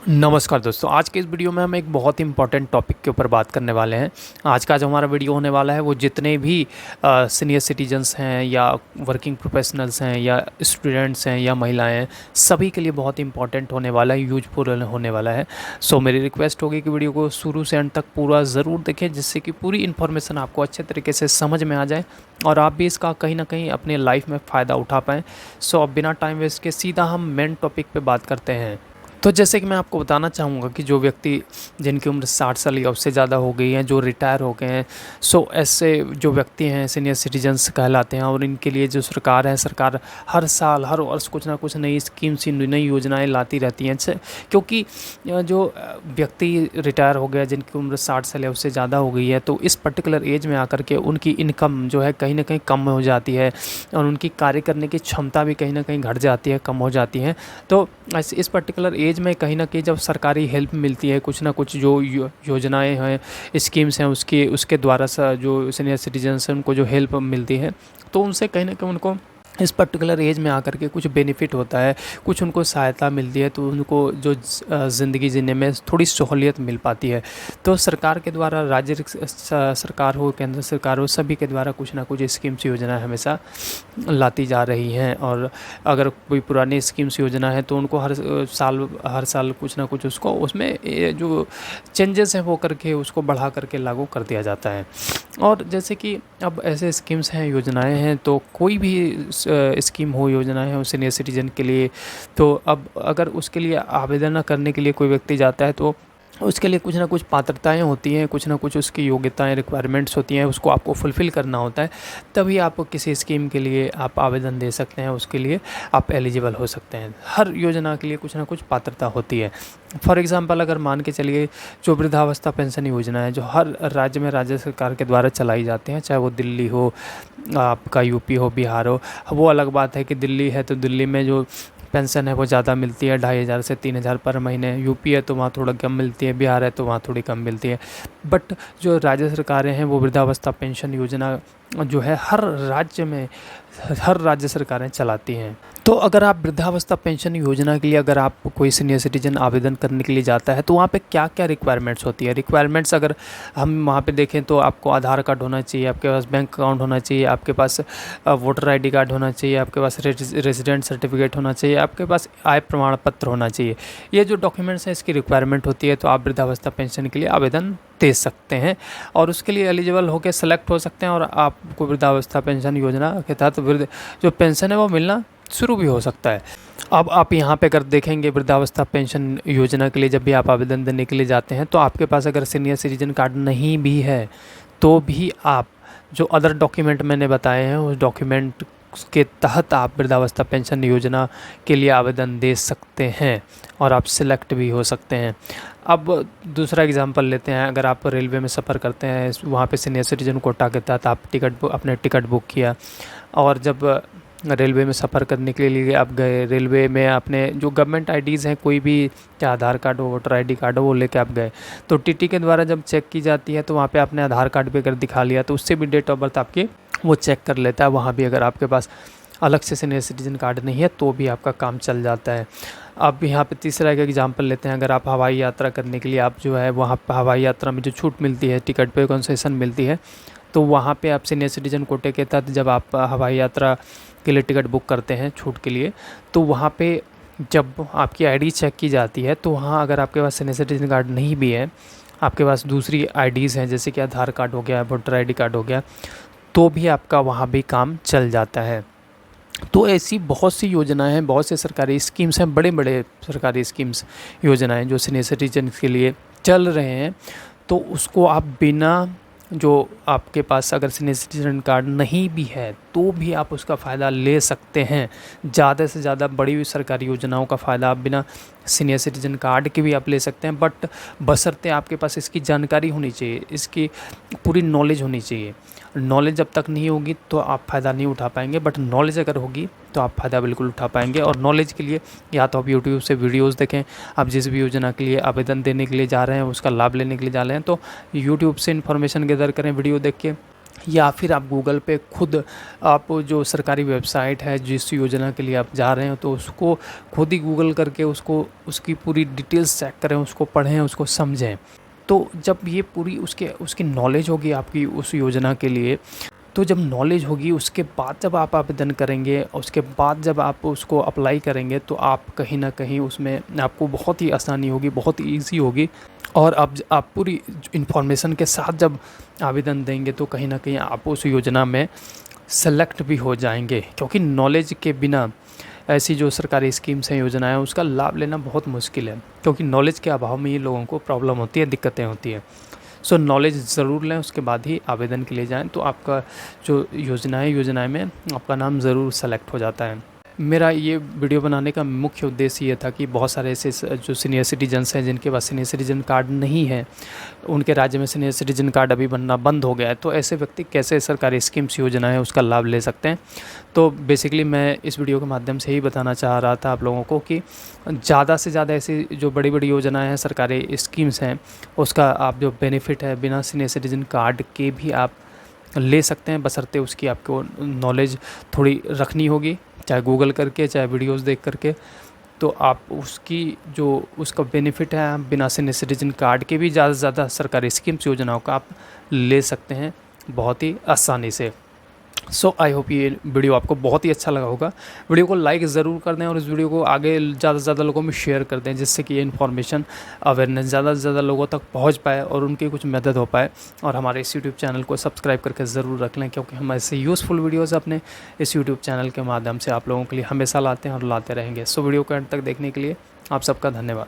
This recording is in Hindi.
नमस्कार दोस्तों, आज के इस वीडियो में हम एक बहुत ही इम्पोर्टेंट टॉपिक के ऊपर बात करने वाले हैं। आज का जो हमारा वीडियो होने वाला है वो जितने भी सीनियर सिटीजन्स हैं या वर्किंग प्रोफेशनल्स हैं या स्टूडेंट्स हैं या महिलाएं हैं, सभी के लिए बहुत इंपॉर्टेंट होने वाला है, यूजफुल होने वाला है। सो मेरी रिक्वेस्ट होगी कि वीडियो को शुरू से अंत तक पूरा ज़रूर देखें, जिससे कि पूरी इन्फॉर्मेशन आपको अच्छे तरीके से समझ में आ जाए और आप भी इसका कहीं ना कहीं अपने लाइफ में फ़ायदा उठा पाएँ। सो अब बिना टाइम वेस्ट के सीधा हम मेन टॉपिक पे बात करते हैं। तो जैसे कि मैं आपको बताना चाहूँगा कि जो व्यक्ति जिनकी उम्र 60 साल या उससे ज़्यादा हो गई है, जो रिटायर हो गए हैं, सो ऐसे जो व्यक्ति हैं सीनियर सिटीजन्स कहलाते हैं। और इनके लिए जो सरकार है, सरकार हर साल हर वर्ष कुछ ना कुछ नई स्कीम्स नई योजनाएं लाती रहती हैं। क्योंकि जो व्यक्ति रिटायर हो गया जिनकी उम्र 60 साल या उससे ज़्यादा हो गई है, तो इस पर्टिकुलर एज में आकर के उनकी इनकम जो है कहीं ना कहीं कम हो जाती है और उनकी कार्य करने की क्षमता भी कहीं ना कहीं घट जाती है, कम हो जाती है। तो इस पर्टिकुलर एज में कहीं ना कहीं जब सरकारी हेल्प मिलती है, कुछ ना कुछ जो योजनाएं हैं, स्कीम्स हैं, उसके द्वारा जो सीनियर सिटीजन्स हैं उनको जो हेल्प मिलती है, तो उनसे कहीं ना कहीं उनको इस पर्टिकुलर एज में आकर के कुछ बेनिफिट होता है, कुछ उनको सहायता मिलती है, तो उनको जो ज़िंदगी जीने में थोड़ी सहूलियत मिल पाती है। तो सरकार के द्वारा, राज्य सरकार हो, केंद्र सरकार हो, सभी के द्वारा कुछ ना कुछ स्कीम्स योजना हमेशा लाती जा रही हैं। और अगर कोई पुरानी स्कीम्स योजना है तो उनको हर साल कुछ ना कुछ उसको उसमें जो चेंजेस हैं वो करके उसको बढ़ा करके लागू कर दिया जाता है। और जैसे कि अब ऐसे स्कीम्स हैं, योजनाएं हैं, तो कोई भी स्कीम हो, योजनाएं हो सीनियर सिटीजन के लिए, तो अब अगर उसके लिए आवेदन करने के लिए कोई व्यक्ति जाता है तो उसके लिए कुछ ना कुछ पात्रताएं होती हैं, कुछ ना कुछ उसकी योग्यताएं, रिक्वायरमेंट्स होती हैं, उसको आपको फुलफ़िल करना होता है, तभी आप किसी स्कीम के लिए आप आवेदन दे सकते हैं, उसके लिए आप एलिजिबल हो सकते हैं। हर योजना के लिए कुछ ना कुछ पात्रता होती है। फॉर एग्ज़ाम्पल अगर मान के चलिए, जो वृद्धावस्था पेंशन योजना है, जो हर राज्य में राज्य सरकार के द्वारा चलाई जाती हैं, चाहे वो दिल्ली हो, आपका यूपी हो, बिहार हो। वो अलग बात है कि दिल्ली है तो दिल्ली में जो पेंशन है वो ज़्यादा मिलती है, 2500 से 3000 पर महीने। यूपी है तो वहाँ थोड़ा कम मिलती है, बिहार है तो वहाँ थोड़ी कम मिलती है। बट जो राज्य सरकारें हैं वो वृद्धावस्था पेंशन योजना जो है हर राज्य सरकारें चलाती हैं। तो अगर आप वृद्धावस्था पेंशन योजना के लिए, अगर आप कोई सीनियर सिटीजन आवेदन करने के लिए जाता है तो वहाँ पे क्या क्या रिक्वायरमेंट्स होती है। रिक्वायरमेंट्स अगर हम वहाँ पे देखें तो आपको आधार कार्ड होना चाहिए, आपके पास बैंक अकाउंट होना चाहिए, आपके पास वोटर आईडी कार्ड होना चाहिए, आपके पास रेजिडेंट सर्टिफिकेट होना चाहिए, आपके पास आय प्रमाण पत्र होना चाहिए। ये जो डॉक्यूमेंट्स हैं इसकी रिक्वायरमेंट होती है, तो आप वृद्धावस्था पेंशन के लिए आवेदन दे सकते हैं और उसके लिए एलिजिबल होकर सेलेक्ट हो सकते हैं और आपको वृद्धावस्था पेंशन योजना के तहत जो पेंशन है वो मिलना शुरू भी हो सकता है। अब आप यहाँ पे अगर देखेंगे, वृद्धावस्था पेंशन योजना के लिए जब भी आप आवेदन देने के लिए जाते हैं तो आपके पास अगर सीनियर सिटीजन कार्ड नहीं भी है तो भी आप जो अदर डॉक्यूमेंट मैंने बताए हैं उस डॉक्यूमेंट के तहत आप वृद्धावस्था पेंशन योजना के लिए आवेदन दे सकते हैं और आप सिलेक्ट भी हो सकते हैं। अब दूसरा एग्जांपल लेते हैं, अगर आप रेलवे में सफ़र करते हैं, वहाँ पे सीनियर सिटीजन कोटा के तहत आप अपने टिकट बुक किया और जब रेलवे में सफ़र करने के लिए आप गए, रेलवे में आपने जो गवर्नमेंट आईडीज़ हैं, कोई भी चाहे आधार कार्ड हो, वोटर आईडी कार्ड हो, वो लेके आप गए, तो टीटी के द्वारा जब चेक की जाती है तो वहाँ पे आपने आधार कार्ड भी अगर दिखा लिया तो उससे भी डेट ऑफ बर्थ आपकी वो चेक कर लेता है। वहाँ भी अगर आपके पास अलग से सीनियर सिटीजन कार्ड नहीं है तो भी आपका काम चल जाता है। अब यहाँ पे तीसरा एक एग्जांपल लेते हैं, अगर आप हवाई यात्रा करने के लिए आप जो है वहाँ पर हवाई यात्रा में जो छूट मिलती है, टिकट पे कंसेशन मिलती है, तो वहाँ पे आप सीनियर सिटीजन कोटे के तहत जब आप हवाई यात्रा के लिए टिकट बुक करते हैं छूट के लिए, तो वहाँ पे जब आपकी आईडी चेक की जाती है तो वहाँ अगर आपके पास सीनियर सिटीजन कार्ड नहीं भी है, आपके पास दूसरी आईडीज़ हैं जैसे कि आधार कार्ड हो गया, वोटर आईडी कार्ड हो गया, तो भी आपका वहाँ भी काम चल जाता है। तो ऐसी बहुत सी योजनाएं हैं, बहुत से सरकारी स्कीम्स हैं, बड़े बड़े सरकारी स्कीम्स योजनाएं जो सीनियर सिटीजन के लिए चल रहे हैं। तो उसको आप बिना, जो आपके पास अगर सीनियर सिटीजन कार्ड नहीं भी है तो भी आप उसका फ़ायदा ले सकते हैं। ज़्यादा से ज़्यादा बड़ी हुई सरकारी योजनाओं का फ़ायदा आप बिना सीनियर सिटीजन कार्ड के भी आप ले सकते हैं, बट बशर्ते आपके पास इसकी जानकारी होनी चाहिए, इसकी पूरी नॉलेज होनी चाहिए। नॉलेज जब तक नहीं होगी तो आप फ़ायदा नहीं उठा पाएंगे, बट नॉलेज अगर होगी तो आप फ़ायदा बिल्कुल उठा पाएंगे। और नॉलेज के लिए या तो आप यूट्यूब से वीडियोस देखें, आप जिस भी योजना के लिए आवेदन देने के लिए जा रहे हैं, उसका लाभ लेने के लिए जा रहे हैं, तो यूट्यूब से इन्फॉर्मेशन गैदर करें वीडियो देख के, या फिर आप गूगल पे खुद आप जो सरकारी वेबसाइट है जिस योजना के लिए आप जा रहे हैं तो उसको खुद ही गूगल करके उसको उसकी पूरी डिटेल्स चेक करें, उसको पढ़ें, उसको समझें। तो जब ये पूरी उसके उसकी नॉलेज होगी आपकी उस योजना के लिए, तो जब नॉलेज होगी उसके बाद जब आप आवेदन करेंगे, उसके बाद जब आप उसको अप्लाई करेंगे तो आप कहीं न कहीं उसमें आपको बहुत ही आसानी होगी, बहुत ईज़ी होगी। और अब आप पूरी इन्फॉर्मेशन के साथ जब आवेदन देंगे तो कहीं न कहीं आप उस योजना में सेलेक्ट भी हो जाएंगे, क्योंकि नॉलेज के बिना ऐसी जो सरकारी स्कीम्स हैं, योजनाएं हैं, उसका लाभ लेना बहुत मुश्किल है, क्योंकि नॉलेज के अभाव में ये लोगों को प्रॉब्लम होती है, दिक्कतें होती हैं। सो नॉलेज ज़रूर लें, उसके बाद ही आवेदन के लिए जाएं, तो आपका जो योजनाएं में आपका नाम ज़रूर सेलेक्ट हो जाता है। मेरा ये वीडियो बनाने का मुख्य उद्देश्य ये था कि बहुत सारे ऐसे जो सीनियर सिटीजन्स हैं जिनके पास सीनियर सिटीजन कार्ड नहीं है, उनके राज्य में सीनियर सिटीजन कार्ड अभी बनना बंद हो गया है, तो ऐसे व्यक्ति कैसे सरकारी स्कीम्स योजना है उसका लाभ ले सकते हैं। तो बेसिकली मैं इस वीडियो के माध्यम से ही बताना चाह रहा था आप लोगों को कि ज़्यादा से ज़्यादा ऐसी जो बड़ी बड़ी योजनाएं हैं, सरकारी स्कीम्स हैं, उसका आप जो बेनिफिट है बिना सीनियर सिटीजन कार्ड के भी आप ले सकते हैं, बशर्ते उसकी आपको नॉलेज थोड़ी रखनी होगी, चाहे गूगल करके, चाहे वीडियोस देख करके। तो आप उसकी जो उसका बेनिफिट है, आप बिना सीनियर सिटीजन कार्ड के भी ज़्यादा से ज़्यादा सरकारी स्कीम्स योजनाओं का आप ले सकते हैं बहुत ही आसानी से। सो आई होप ये वीडियो आपको बहुत ही अच्छा लगा होगा। वीडियो को लाइक ज़रूर कर दें और इस वीडियो को आगे ज़्यादा से ज़्यादा लोगों में शेयर कर दें, जिससे कि ये इन्फॉर्मेशन अवेयरनेस ज़्यादा से ज़्यादा लोगों तक पहुंच पाए और उनकी कुछ मदद हो पाए। और हमारे इस यूट्यूब चैनल को सब्सक्राइब करके ज़रूर रख लें, क्योंकि हम ऐसे यूज़फुल वीडियोज़ अपने इस यूट्यूब चैनल के माध्यम से आप लोगों के लिए हमेशा लाते हैं और लाते रहेंगे। सो वीडियो को एंड तक देखने के लिए आप सबका धन्यवाद।